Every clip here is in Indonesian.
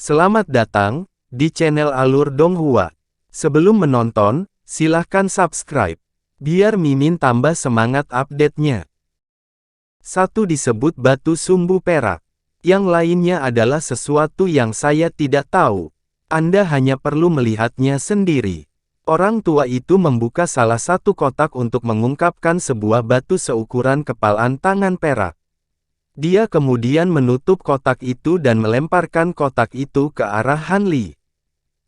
Selamat datang di channel Alur Donghua. Sebelum menonton, silahkan subscribe, biar Mimin tambah semangat update-nya. Satu disebut batu sumbu perak. Yang lainnya adalah sesuatu yang saya tidak tahu. Anda hanya perlu melihatnya sendiri. Orang tua itu membuka salah satu kotak untuk mengungkapkan sebuah batu seukuran kepalan tangan perak. Dia kemudian menutup kotak itu dan melemparkan kotak itu ke arah Han Li.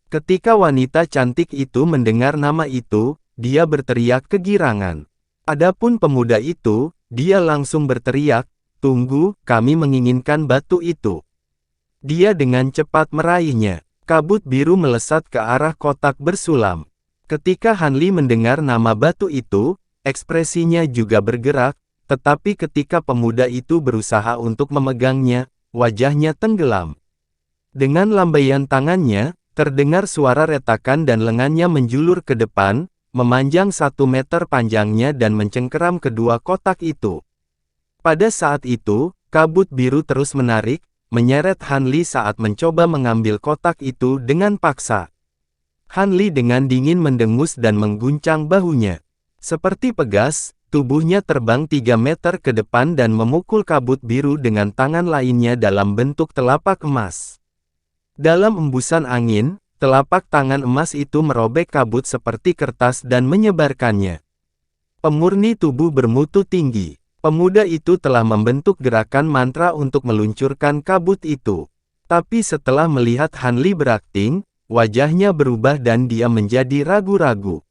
Ketika wanita cantik itu mendengar nama itu, dia berteriak kegirangan. Adapun pemuda itu, dia langsung berteriak, "Tunggu, kami menginginkan batu itu." Dia dengan cepat meraihnya. Kabut biru melesat ke arah kotak bersulam. Ketika Han Li mendengar nama batu itu, ekspresinya juga bergerak. Tetapi ketika pemuda itu berusaha untuk memegangnya, wajahnya tenggelam. Dengan lambaian tangannya, terdengar suara retakan dan lengannya menjulur ke depan, memanjang 1 meter panjangnya dan mencengkeram kedua kotak itu. Pada saat itu, kabut biru terus menarik, menyeret Han Li saat mencoba mengambil kotak itu dengan paksa. Han Li dengan dingin mendengus dan mengguncang bahunya. Seperti pegas, tubuhnya terbang 3 meter ke depan dan memukul kabut biru dengan tangan lainnya dalam bentuk telapak emas. Dalam embusan angin, telapak tangan emas itu merobek kabut seperti kertas dan menyebarkannya. Pemurni tubuh bermutu tinggi. Pemuda itu telah membentuk gerakan mantra untuk meluncurkan kabut itu. Tapi setelah melihat Han Li berakting, wajahnya berubah dan dia menjadi ragu-ragu.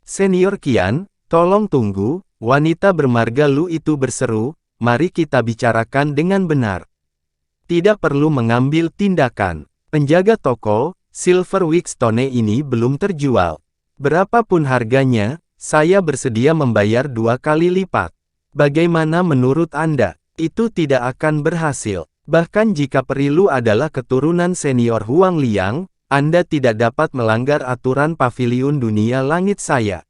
"Senior Qian, tolong tunggu," wanita bermarga Lu itu berseru, "mari kita bicarakan dengan benar. Tidak perlu mengambil tindakan." Penjaga toko, Silver Week Stone ini belum terjual. Berapapun harganya, saya bersedia membayar 2 kali lipat. Bagaimana menurut Anda? Itu tidak akan berhasil. Bahkan jika Peri Lu adalah keturunan senior Huang Liang, Anda tidak dapat melanggar aturan paviliun dunia langit saya.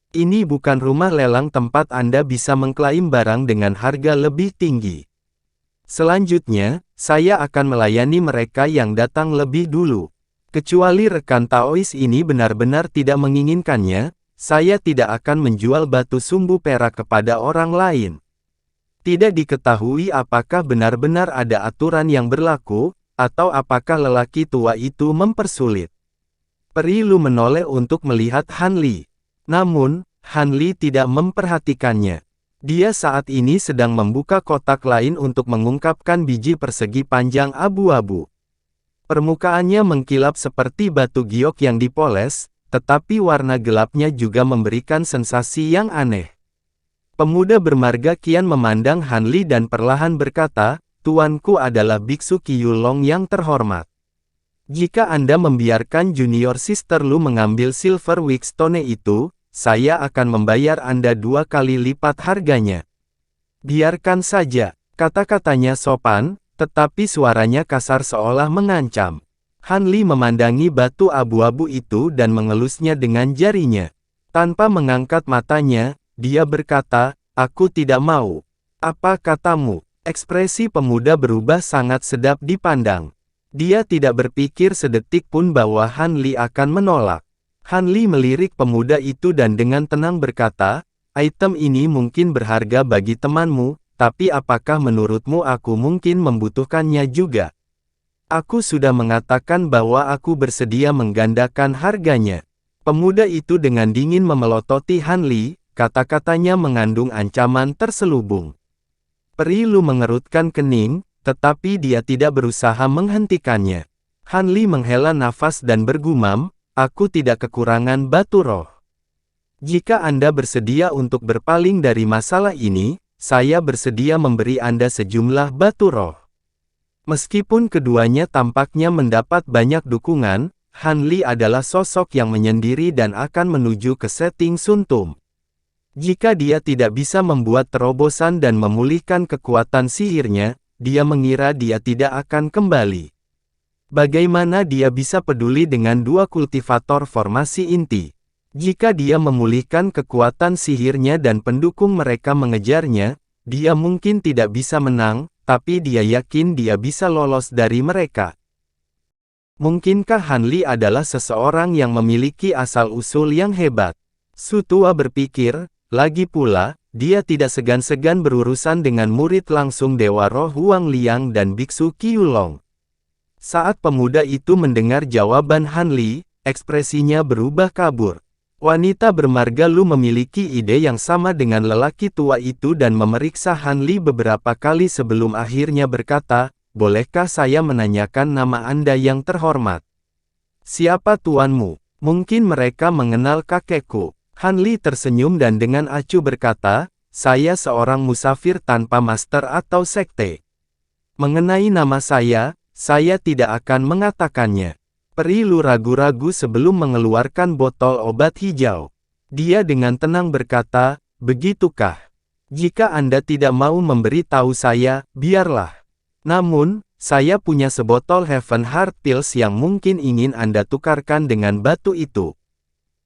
Ini bukan rumah lelang tempat Anda bisa mengklaim barang dengan harga lebih tinggi. Selanjutnya, saya akan melayani mereka yang datang lebih dulu. Kecuali rekan Taois ini benar-benar tidak menginginkannya, saya tidak akan menjual batu sumbu perak kepada orang lain. Tidak diketahui apakah benar-benar ada aturan yang berlaku, atau apakah lelaki tua itu mempersulit. Peri Lu menoleh untuk melihat Han Li. Namun, Han Li tidak memperhatikannya. Dia saat ini sedang membuka kotak lain untuk mengungkapkan biji persegi panjang abu-abu. Permukaannya mengkilap seperti batu giok yang dipoles, tetapi warna gelapnya juga memberikan sensasi yang aneh. Pemuda bermarga Qian memandang Han Li dan perlahan berkata, "Tuanku adalah Biksu Qiyulong yang terhormat. Jika Anda membiarkan junior sister Lu mengambil Silver Week Stone itu, saya akan membayar Anda 2 kali lipat harganya." "Biarkan saja," kata-katanya sopan, tetapi suaranya kasar seolah mengancam. Han Li memandangi batu abu-abu itu dan mengelusnya dengan jarinya. Tanpa mengangkat matanya, dia berkata, "Aku tidak mau." "Apa katamu?" Ekspresi pemuda berubah sangat sedap dipandang. Dia tidak berpikir sedetik pun bahwa Han Li akan menolak. Han Li melirik pemuda itu dan dengan tenang berkata, "Item ini mungkin berharga bagi temanmu, tapi apakah menurutmu aku mungkin membutuhkannya juga? Aku sudah mengatakan bahwa aku bersedia menggandakan harganya." Pemuda itu dengan dingin memelototi Han Li, kata-katanya mengandung ancaman terselubung. Peri Lu mengerutkan kening, tetapi dia tidak berusaha menghentikannya. Han Li menghela nafas dan bergumam, "Aku tidak kekurangan batu roh. Jika Anda bersedia untuk berpaling dari masalah ini, saya bersedia memberi Anda sejumlah batu roh." Meskipun keduanya tampaknya mendapat banyak dukungan, Han Li adalah sosok yang menyendiri dan akan menuju ke setting Suntum. Jika dia tidak bisa membuat terobosan dan memulihkan kekuatan sihirnya, dia mengira dia tidak akan kembali. Bagaimana dia bisa peduli dengan 2 kultivator formasi inti? Jika dia memulihkan kekuatan sihirnya dan pendukung mereka mengejarnya, dia mungkin tidak bisa menang, tapi dia yakin dia bisa lolos dari mereka. Mungkinkah Han Li adalah seseorang yang memiliki asal-usul yang hebat? Su Tua berpikir, lagi pula, dia tidak segan-segan berurusan dengan murid langsung Dewa Roh Huang Liang dan Biksu Qiulong. Saat pemuda itu mendengar jawaban Han Li, ekspresinya berubah kabur. Wanita bermarga Lu memiliki ide yang sama dengan lelaki tua itu dan memeriksa Han Li beberapa kali sebelum akhirnya berkata, "Bolehkah saya menanyakan nama Anda yang terhormat? Siapa tuanmu? Mungkin mereka mengenal kakekku." Han Li tersenyum dan dengan acuh berkata, "Saya seorang musafir tanpa master atau sekte. Mengenai nama saya tidak akan mengatakannya." Peri Lu ragu-ragu sebelum mengeluarkan botol obat hijau. Dia dengan tenang berkata, "Begitukah? Jika Anda tidak mau memberi tahu saya, biarlah. Namun, saya punya sebotol Heaven Heart Pills yang mungkin ingin Anda tukarkan dengan batu itu.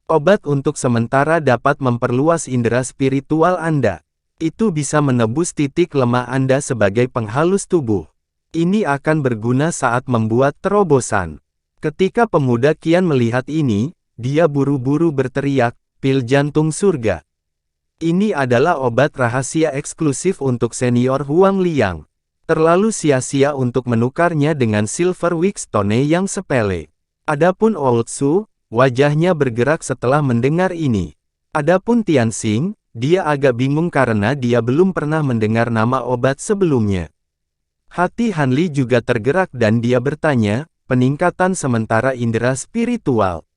Obat untuk sementara dapat memperluas indera spiritual Anda. Itu bisa menebus titik lemah Anda sebagai penghalus tubuh. Ini akan berguna saat membuat terobosan." Ketika pemuda kian melihat ini, dia buru-buru berteriak, "Pil jantung surga. Ini adalah obat rahasia eksklusif untuk senior Huang Liang. Terlalu sia-sia untuk menukarnya dengan Silver Week Stone yang sepele." Adapun Old Su, wajahnya bergerak setelah mendengar ini. Adapun Tianxing, dia agak bingung karena dia belum pernah mendengar nama obat sebelumnya. Hati Han Li juga tergerak dan dia bertanya, "Peningkatan sementara indera spiritual.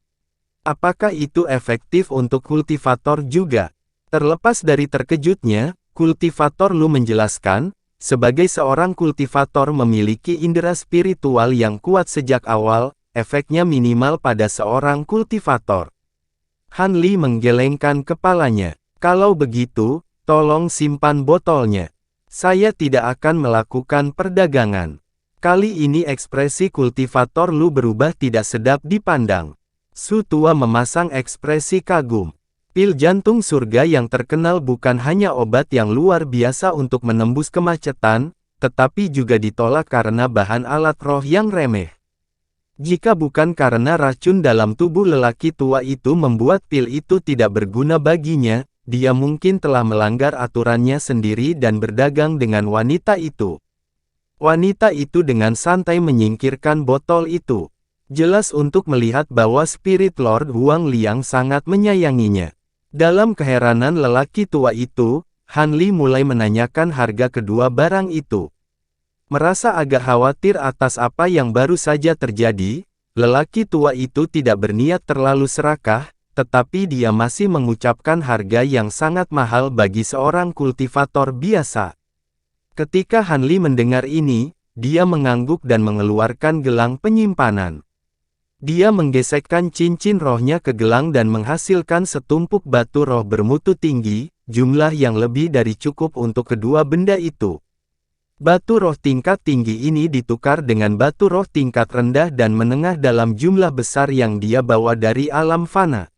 Apakah itu efektif untuk kultivator juga?" Terlepas dari terkejutnya, kultivator Lu menjelaskan, sebagai seorang kultivator memiliki indera spiritual yang kuat sejak awal, efeknya minimal pada seorang kultivator. Han Li menggelengkan kepalanya. "Kalau begitu, tolong simpan botolnya. Saya tidak akan melakukan perdagangan." Kali ini ekspresi kultivator Lu berubah tidak sedap dipandang. Su Tua memasang ekspresi kagum. Pil jantung surga yang terkenal bukan hanya obat yang luar biasa untuk menembus kemacetan, tetapi juga ditolak karena bahan alat roh yang remeh. Jika bukan karena racun dalam tubuh lelaki tua itu membuat pil itu tidak berguna baginya, dia mungkin telah melanggar aturannya sendiri dan berdagang dengan wanita itu. Wanita itu dengan santai menyingkirkan botol itu. Jelas untuk melihat bahwa Spirit Lord Huang Liang sangat menyayanginya. Dalam keheranan lelaki tua itu, Han Li mulai menanyakan harga kedua barang itu. Merasa agak khawatir atas apa yang baru saja terjadi, lelaki tua itu tidak berniat terlalu serakah, tetapi dia masih mengucapkan harga yang sangat mahal bagi seorang kultivator biasa. Ketika Han Li mendengar ini, dia mengangguk dan mengeluarkan gelang penyimpanan. Dia menggesekkan cincin rohnya ke gelang dan menghasilkan setumpuk batu roh bermutu tinggi, jumlah yang lebih dari cukup untuk kedua benda itu. Batu roh tingkat tinggi ini ditukar dengan batu roh tingkat rendah dan menengah dalam jumlah besar yang dia bawa dari alam fana.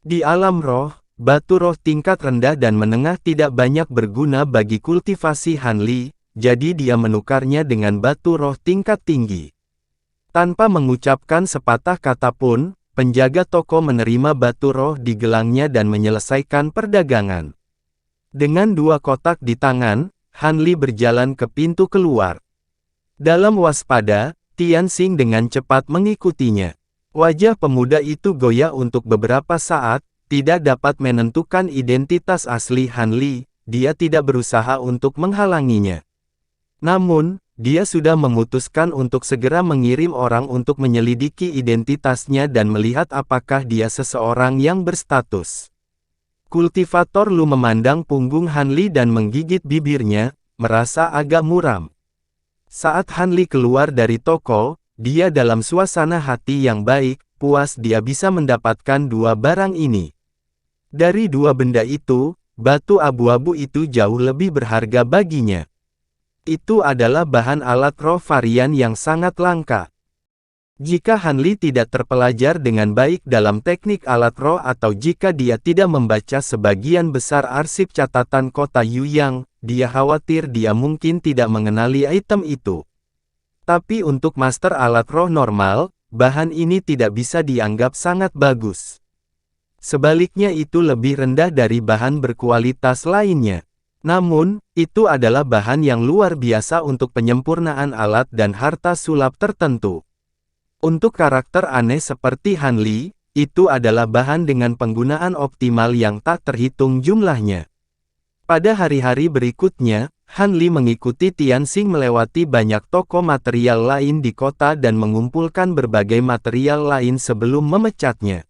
Di alam roh, batu roh tingkat rendah dan menengah tidak banyak berguna bagi kultivasi Han Li, jadi dia menukarnya dengan batu roh tingkat tinggi. Tanpa mengucapkan sepatah kata pun, penjaga toko menerima batu roh di gelangnya dan menyelesaikan perdagangan. Dengan 2 kotak di tangan, Han Li berjalan ke pintu keluar. Dalam waspada, Tianxing dengan cepat mengikutinya. Wajah pemuda itu goyah untuk beberapa saat, tidak dapat menentukan identitas asli Han Li, dia tidak berusaha untuk menghalanginya. Namun, dia sudah memutuskan untuk segera mengirim orang untuk menyelidiki identitasnya dan melihat apakah dia seseorang yang berstatus. Kultivator Lu memandang punggung Han Li dan menggigit bibirnya, merasa agak muram. Saat Han Li keluar dari toko, dia dalam suasana hati yang baik, puas dia bisa mendapatkan 2 barang ini. Dari 2 benda itu, batu abu-abu itu jauh lebih berharga baginya. Itu adalah bahan alat roh varian yang sangat langka. Jika Han Li tidak terpelajar dengan baik dalam teknik alat roh atau jika dia tidak membaca sebagian besar arsip catatan kota Yuyang, dia khawatir dia mungkin tidak mengenali item itu. Tapi untuk master alat roh normal, bahan ini tidak bisa dianggap sangat bagus. Sebaliknya itu lebih rendah dari bahan berkualitas lainnya. Namun, itu adalah bahan yang luar biasa untuk penyempurnaan alat dan harta sulap tertentu. Untuk karakter aneh seperti Han Li, itu adalah bahan dengan penggunaan optimal yang tak terhitung jumlahnya. Pada hari-hari berikutnya, Han Li mengikuti Tianxing melewati banyak toko material lain di kota dan mengumpulkan berbagai material lain sebelum memecatnya.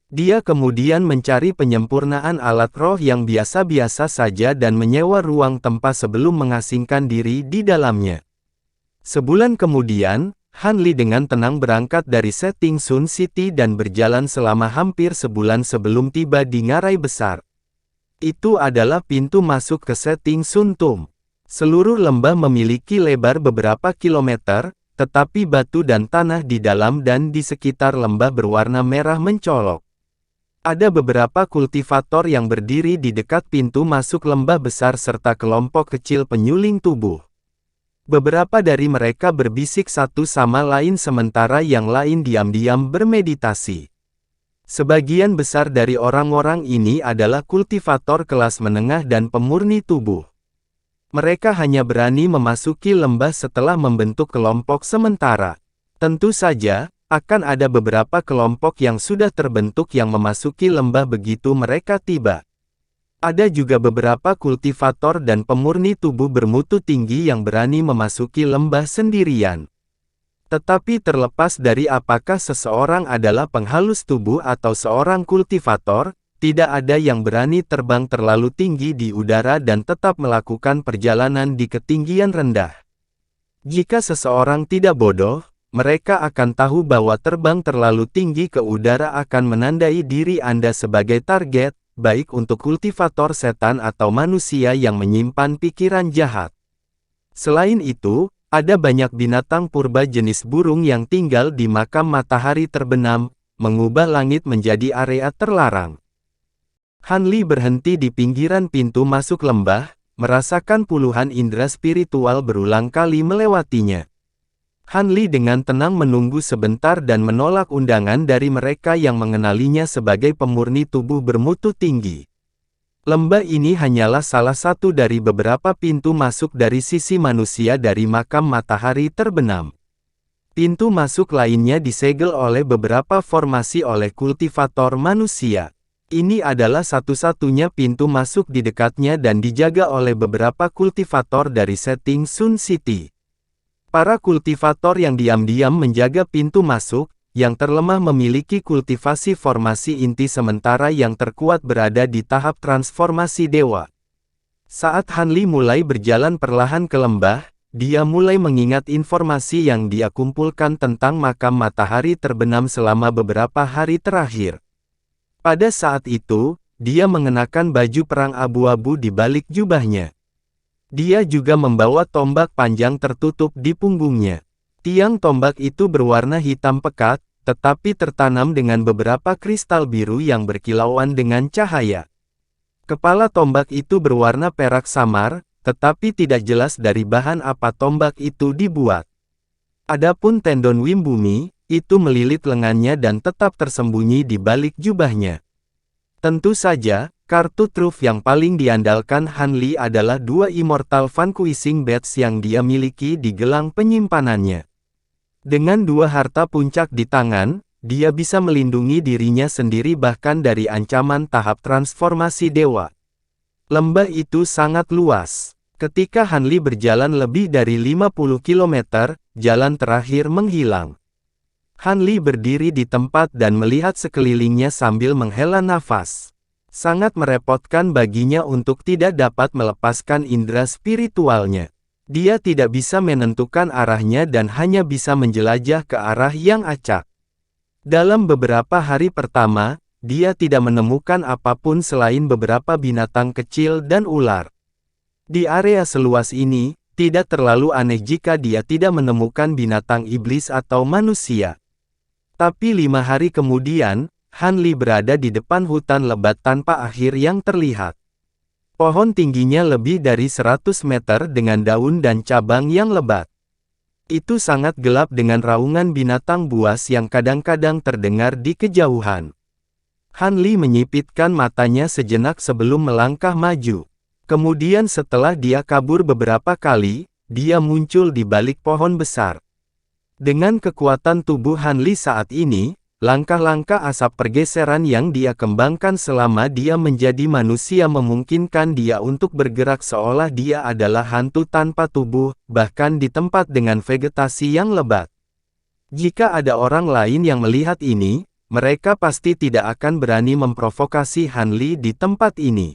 Dia kemudian mencari penyempurnaan alat roh yang biasa-biasa saja dan menyewa ruang tempat sebelum mengasingkan diri di dalamnya. Sebulan kemudian, Han Li dengan tenang berangkat dari Setting Sun City dan berjalan selama hampir sebulan sebelum tiba di Ngarai Besar. Itu adalah pintu masuk ke Setting Sun Tomb. Seluruh lembah memiliki lebar beberapa kilometer, tetapi batu dan tanah di dalam dan di sekitar lembah berwarna merah mencolok. Ada beberapa kultivator yang berdiri di dekat pintu masuk lembah besar serta kelompok kecil penyuling tubuh. Beberapa dari mereka berbisik satu sama lain sementara yang lain diam-diam bermeditasi. Sebagian besar dari orang-orang ini adalah kultivator kelas menengah dan pemurni tubuh. Mereka hanya berani memasuki lembah setelah membentuk kelompok sementara. Tentu saja, akan ada beberapa kelompok yang sudah terbentuk yang memasuki lembah begitu mereka tiba. Ada juga beberapa kultivator dan pemurni tubuh bermutu tinggi yang berani memasuki lembah sendirian. Tetapi terlepas dari apakah seseorang adalah penghalus tubuh atau seorang kultivator, tidak ada yang berani terbang terlalu tinggi di udara dan tetap melakukan perjalanan di ketinggian rendah. Jika seseorang tidak bodoh, mereka akan tahu bahwa terbang terlalu tinggi ke udara akan menandai diri Anda sebagai target, baik untuk kultivator setan atau manusia yang menyimpan pikiran jahat. Selain itu, ada banyak binatang purba jenis burung yang tinggal di makam matahari terbenam, mengubah langit menjadi area terlarang. Han Li berhenti di pinggiran pintu masuk lembah, merasakan puluhan indera spiritual berulang kali melewatinya. Han Li dengan tenang menunggu sebentar dan menolak undangan dari mereka yang mengenalinya sebagai pemurni tubuh bermutu tinggi. Lembah ini hanyalah salah satu dari beberapa pintu masuk dari sisi manusia dari makam matahari terbenam. Pintu masuk lainnya disegel oleh beberapa formasi oleh kultivator manusia. Ini adalah satu-satunya pintu masuk di dekatnya dan dijaga oleh beberapa kultivator dari Setting Sun City. Para kultivator yang diam-diam menjaga pintu masuk, yang terlemah memiliki kultivasi formasi inti sementara yang terkuat berada di tahap transformasi dewa. Saat Han Li mulai berjalan perlahan ke lembah, dia mulai mengingat informasi yang dia kumpulkan tentang makam matahari terbenam selama beberapa hari terakhir. Pada saat itu, dia mengenakan baju perang abu-abu di balik jubahnya. Dia juga membawa tombak panjang tertutup di punggungnya. Tiang tombak itu berwarna hitam pekat, tetapi tertanam dengan beberapa kristal biru yang berkilauan dengan cahaya. Kepala tombak itu berwarna perak samar, tetapi tidak jelas dari bahan apa tombak itu dibuat. Adapun tendon Wim Bumi, itu melilit lengannya dan tetap tersembunyi di balik jubahnya. Tentu saja, kartu truf yang paling diandalkan Han Li adalah dua Immortal Vanquishing Badge yang dia miliki di gelang penyimpanannya. Dengan dua harta puncak di tangan, dia bisa melindungi dirinya sendiri bahkan dari ancaman tahap transformasi dewa. Lembah itu sangat luas. Ketika Han Li berjalan lebih dari 50 km, jalan terakhir menghilang. Han Li berdiri di tempat dan melihat sekelilingnya sambil menghela nafas. Sangat merepotkan baginya untuk tidak dapat melepaskan indera spiritualnya. Dia tidak bisa menentukan arahnya dan hanya bisa menjelajah ke arah yang acak. Dalam beberapa hari pertama, dia tidak menemukan apapun selain beberapa binatang kecil dan ular. Di area seluas ini, tidak terlalu aneh jika dia tidak menemukan binatang iblis atau manusia. Tapi 5 hari kemudian, Han Li berada di depan hutan lebat tanpa akhir yang terlihat. Pohon tingginya lebih dari 100 meter dengan daun dan cabang yang lebat. Itu sangat gelap dengan raungan binatang buas yang kadang-kadang terdengar di kejauhan. Han Li menyipitkan matanya sejenak sebelum melangkah maju. Kemudian setelah dia kabur beberapa kali, dia muncul di balik pohon besar. Dengan kekuatan tubuh Han Li saat ini, langkah-langkah asap pergeseran yang dia kembangkan selama dia menjadi manusia memungkinkan dia untuk bergerak seolah dia adalah hantu tanpa tubuh, bahkan di tempat dengan vegetasi yang lebat. Jika ada orang lain yang melihat ini, mereka pasti tidak akan berani memprovokasi Han Li di tempat ini.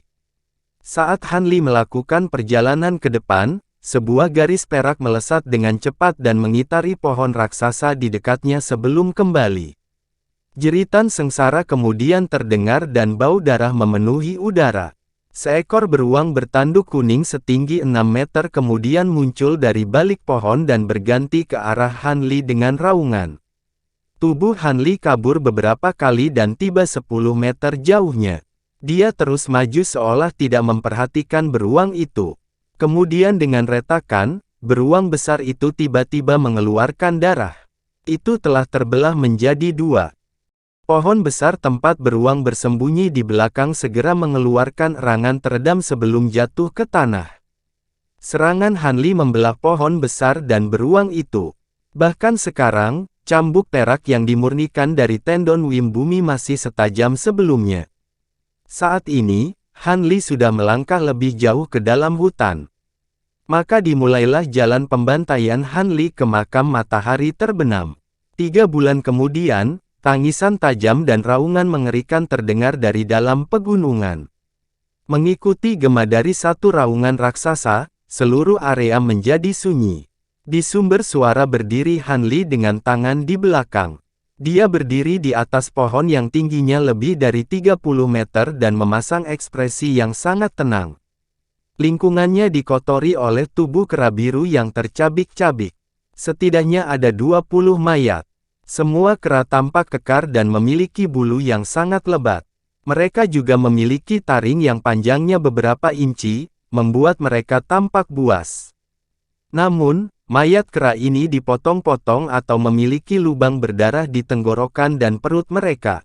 Saat Han Li melakukan perjalanan ke depan, sebuah garis perak melesat dengan cepat dan mengitari pohon raksasa di dekatnya sebelum kembali. Jeritan sengsara kemudian terdengar dan bau darah memenuhi udara. Seekor beruang bertanduk kuning setinggi 6 meter kemudian muncul dari balik pohon dan berganti ke arah Han Li dengan raungan. Tubuh Han Li kabur beberapa kali dan tiba 10 meter jauhnya. Dia terus maju seolah tidak memperhatikan beruang itu. Kemudian dengan retakan, beruang besar itu tiba-tiba mengeluarkan darah. Itu telah terbelah menjadi dua. Pohon besar tempat beruang bersembunyi di belakang segera mengeluarkan erangan teredam sebelum jatuh ke tanah. Serangan Han Li membelah pohon besar dan beruang itu. Bahkan sekarang, cambuk perak yang dimurnikan dari tendon Wim Bumi masih setajam sebelumnya. Saat ini, Han Li sudah melangkah lebih jauh ke dalam hutan. Maka dimulailah jalan pembantaian Han Li ke makam matahari terbenam. 3 bulan kemudian, tangisan tajam dan raungan mengerikan terdengar dari dalam pegunungan. Mengikuti gema dari satu raungan raksasa, seluruh area menjadi sunyi. Di sumber suara berdiri Han Li dengan tangan di belakang. Dia berdiri di atas pohon yang tingginya lebih dari 30 meter dan memasang ekspresi yang sangat tenang. Lingkungannya dikotori oleh tubuh kera biru yang tercabik-cabik. Setidaknya ada 20 mayat. Semua kera tampak kekar dan memiliki bulu yang sangat lebat. Mereka juga memiliki taring yang panjangnya beberapa inci, membuat mereka tampak buas. Namun, mayat kera ini dipotong-potong atau memiliki lubang berdarah di tenggorokan dan perut mereka.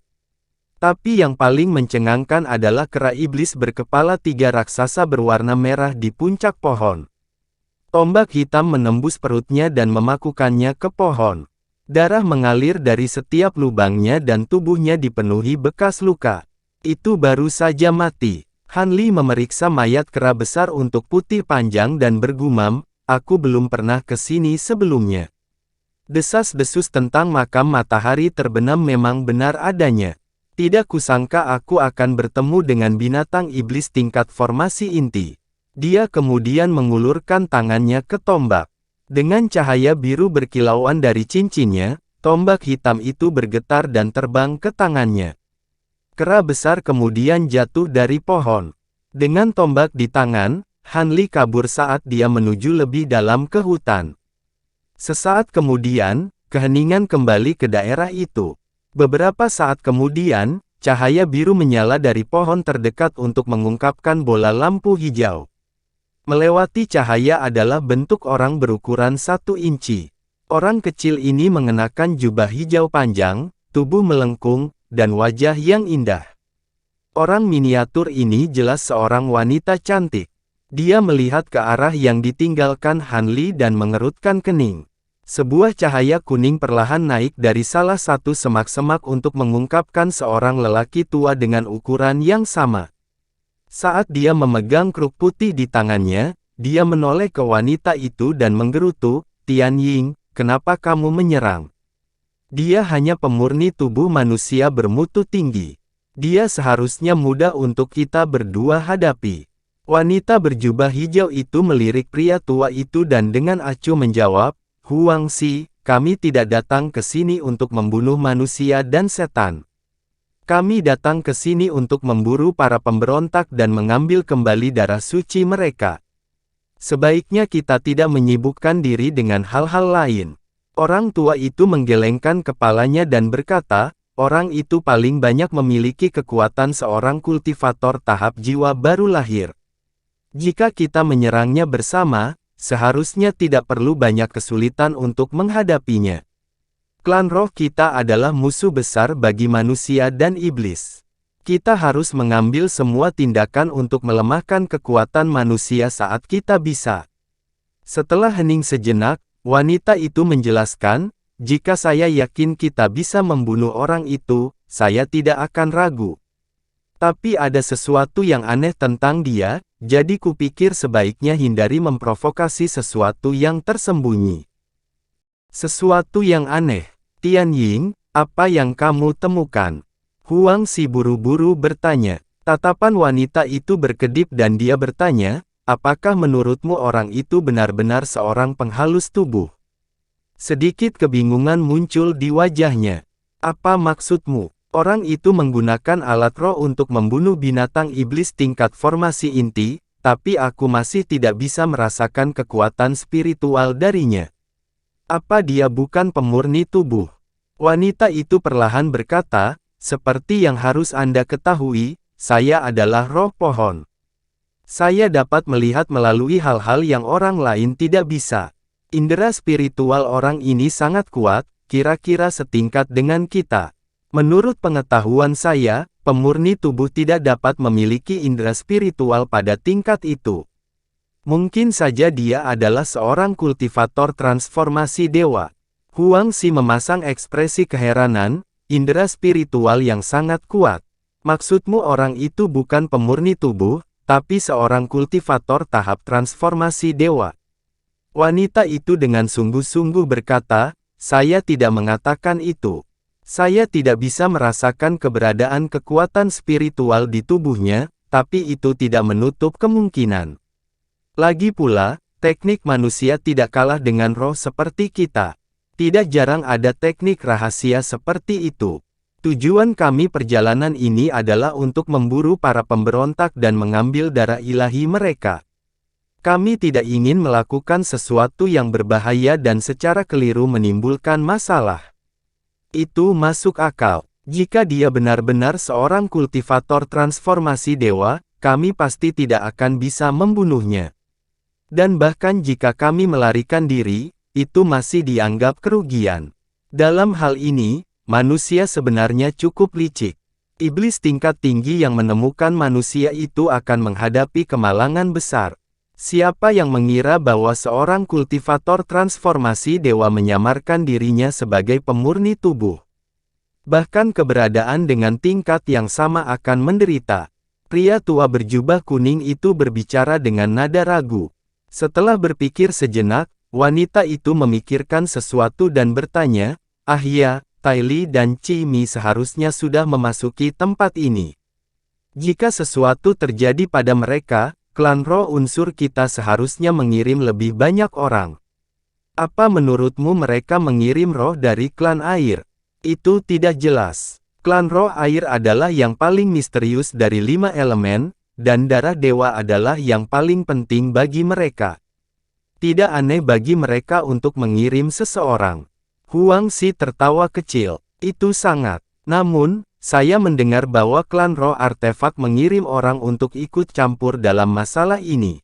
Tapi yang paling mencengangkan adalah kera iblis berkepala 3 raksasa berwarna merah di puncak pohon. Tombak hitam menembus perutnya dan memakukannya ke pohon. Darah mengalir dari setiap lubangnya dan tubuhnya dipenuhi bekas luka. Itu baru saja mati. Han Li memeriksa mayat kera besar untuk putih panjang dan bergumam, "Aku belum pernah ke sini sebelumnya." Desas-desus tentang makam matahari terbenam memang benar adanya. Tidak kusangka aku akan bertemu dengan binatang iblis tingkat formasi inti. Dia kemudian mengulurkan tangannya ke tombak. Dengan cahaya biru berkilauan dari cincinnya, tombak hitam itu bergetar dan terbang ke tangannya. Kera besar kemudian jatuh dari pohon. Dengan tombak di tangan, Han Li kabur saat dia menuju lebih dalam ke hutan. Sesaat kemudian, keheningan kembali ke daerah itu. Beberapa saat kemudian, cahaya biru menyala dari pohon terdekat untuk mengungkapkan bola lampu hijau. Melewati cahaya adalah bentuk orang berukuran 1 inci. Orang kecil ini mengenakan jubah hijau panjang, tubuh melengkung, dan wajah yang indah. Orang miniatur ini jelas seorang wanita cantik. Dia melihat ke arah yang ditinggalkan Han Li dan mengerutkan kening. Sebuah cahaya kuning perlahan naik dari salah satu semak-semak untuk mengungkapkan seorang lelaki tua dengan ukuran yang sama. Saat dia memegang kruk putih di tangannya, dia menoleh ke wanita itu dan menggerutu, "Tian Ying, kenapa kamu menyerang?" Dia hanya pemurni tubuh manusia bermutu tinggi. Dia seharusnya mudah untuk kita berdua hadapi. Wanita berjubah hijau itu melirik pria tua itu dan dengan acuh menjawab, "Huang Xi, kami tidak datang ke sini untuk membunuh manusia dan setan. Kami datang ke sini untuk memburu para pemberontak dan mengambil kembali darah suci mereka. Sebaiknya kita tidak menyibukkan diri dengan hal-hal lain." Orang tua itu menggelengkan kepalanya dan berkata, "Orang itu paling banyak memiliki kekuatan seorang kultivator tahap jiwa baru lahir. Jika kita menyerangnya bersama, seharusnya tidak perlu banyak kesulitan untuk menghadapinya. Klan roh kita adalah musuh besar bagi manusia dan iblis. Kita harus mengambil semua tindakan untuk melemahkan kekuatan manusia saat kita bisa. Setelah hening sejenak, wanita itu menjelaskan, jika saya yakin kita bisa membunuh orang itu, saya tidak akan ragu. Tapi ada sesuatu yang aneh tentang dia, jadi kupikir sebaiknya hindari memprovokasi sesuatu yang tersembunyi. Sesuatu yang aneh. Tianying, apa yang kamu temukan? Huang Xi buru-buru bertanya. Tatapan wanita itu berkedip dan dia bertanya, apakah menurutmu orang itu benar-benar seorang penghalus tubuh? Sedikit kebingungan muncul di wajahnya. Apa maksudmu? Orang itu menggunakan alat roh untuk membunuh binatang iblis tingkat formasi inti, tapi aku masih tidak bisa merasakan kekuatan spiritual darinya. Apa dia bukan pemurni tubuh? Wanita itu perlahan berkata, seperti yang harus Anda ketahui, saya adalah roh pohon. Saya dapat melihat melalui hal-hal yang orang lain tidak bisa. Indera spiritual orang ini sangat kuat, kira-kira setingkat dengan kita. Menurut pengetahuan saya, pemurni tubuh tidak dapat memiliki indera spiritual pada tingkat itu. Mungkin saja dia adalah seorang kultivator transformasi dewa. Huang Xi memasang ekspresi keheranan, indera spiritual yang sangat kuat. Maksudmu orang itu bukan pemurni tubuh, tapi seorang kultivator tahap transformasi dewa. Wanita itu dengan sungguh-sungguh berkata, saya tidak mengatakan itu. Saya tidak bisa merasakan keberadaan kekuatan spiritual di tubuhnya, tapi itu tidak menutup kemungkinan. Lagi pula, teknik manusia tidak kalah dengan roh seperti kita. Tidak jarang ada teknik rahasia seperti itu. Tujuan kami perjalanan ini adalah untuk memburu para pemberontak dan mengambil darah ilahi mereka. Kami tidak ingin melakukan sesuatu yang berbahaya dan secara keliru menimbulkan masalah. Itu masuk akal. Jika dia benar-benar seorang kultivator transformasi dewa, kami pasti tidak akan bisa membunuhnya. Dan bahkan jika kami melarikan diri, itu masih dianggap kerugian. Dalam hal ini, manusia sebenarnya cukup licik. Iblis tingkat tinggi yang menemukan manusia itu akan menghadapi kemalangan besar. Siapa yang mengira bahwa seorang kultivator transformasi dewa menyamarkan dirinya sebagai pemurni tubuh? Bahkan keberadaan dengan tingkat yang sama akan menderita. Pria tua berjubah kuning itu berbicara dengan nada ragu. Setelah berpikir sejenak, wanita itu memikirkan sesuatu dan bertanya, ah ya, Tai Li dan Chi Mi seharusnya sudah memasuki tempat ini. Jika sesuatu terjadi pada mereka, klan roh unsur kita seharusnya mengirim lebih banyak orang. Apa menurutmu mereka mengirim roh dari klan air? Itu tidak jelas. Klan roh air adalah yang paling misterius dari 5 elemen, dan darah dewa adalah yang paling penting bagi mereka. Tidak aneh bagi mereka untuk mengirim seseorang. Huang Xi tertawa kecil. Itu sangat. Namun, saya mendengar bahwa klan roh artefak mengirim orang untuk ikut campur dalam masalah ini.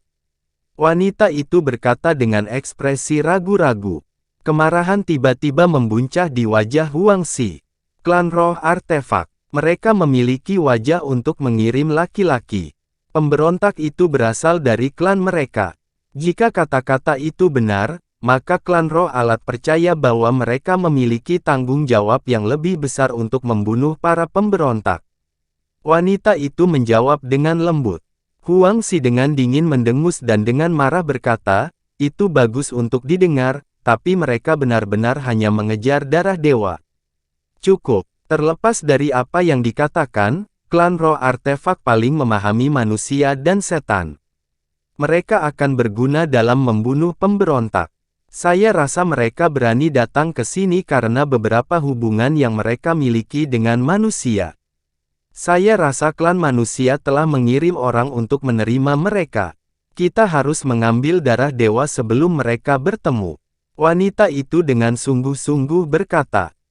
Wanita itu berkata dengan ekspresi ragu-ragu. Kemarahan tiba-tiba membuncah di wajah Huang Xi. Klan roh artefak. Mereka memiliki wajah untuk mengirim laki-laki. Pemberontak itu berasal dari klan mereka. Jika kata-kata itu benar, maka klan roh alat percaya bahwa mereka memiliki tanggung jawab yang lebih besar untuk membunuh para pemberontak. Wanita itu menjawab dengan lembut. Huang Xi dengan dingin mendengus dan dengan marah berkata, itu bagus untuk didengar, tapi mereka benar-benar hanya mengejar darah dewa. Cukup, terlepas dari apa yang dikatakan, klan roh artefak paling memahami manusia dan setan. Mereka akan berguna dalam membunuh pemberontak. Saya rasa mereka berani datang ke sini karena beberapa hubungan yang mereka miliki dengan manusia. Saya rasa klan manusia telah mengirim orang untuk menerima mereka. Kita harus mengambil darah dewa sebelum mereka bertemu. Wanita itu dengan sungguh-sungguh berkata.